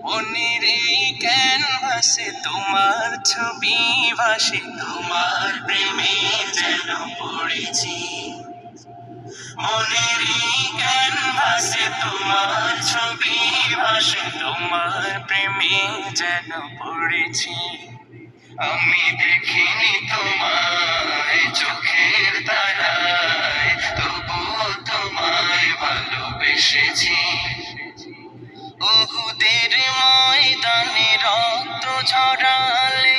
মনের এই ক্যানভাসে তোমার ছবি ভাসে, তোমার প্রেমে যেন পড়েছি। মনের এই ক্যানভাসে তোমার ছবি ভাসে, তোমার প্রেমে যেন পড়েছি। আমি দেখিনি তোমায় চোখের তারায়, তবুও তোমায় ভালোবেসেছি। উহুদের ময়দানে রক্ত ঝরালে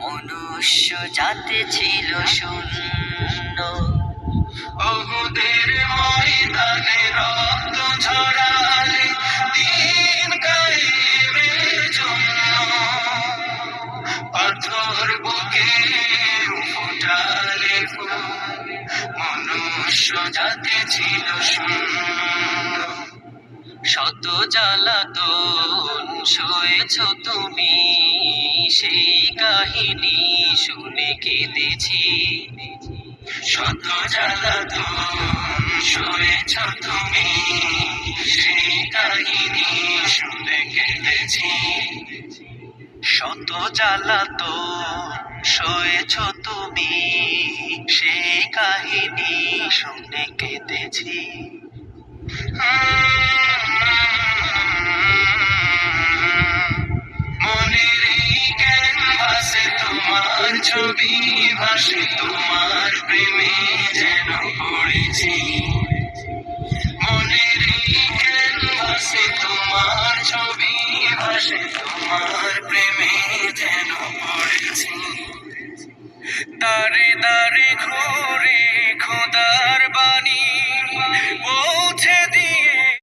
মনুষ্য জাতি ছিল শূন্য। উহুদের ময়দানে রক্ত ঝরালে দিন কায়েমের জন্য, পাথর বুকে ফুটালে মনুষ্য জাতি ছিল শূন্য। শত জ্বালাতন সয়েছ তুমি, সেই কাহিনী শুনে কেঁদেছি। শত জ্বালাতন সয়েছ তুমি, সেই কাহিনী শুনে কেঁদেছি। শত জ্বালাতন সয়েছ তুমি, সেই কাহিনী শুনে কেঁদেছি। মনের এই ক্যানভাসে তোমার ছবি ভাসে, তোমার প্রেমে যেন পড়েছি। মনের এই ক্যানভাসে তোমার ছবি ভাসে, তোমার প্রেমে যেন পড়েছি। দাঁড়ে দাঁড়ে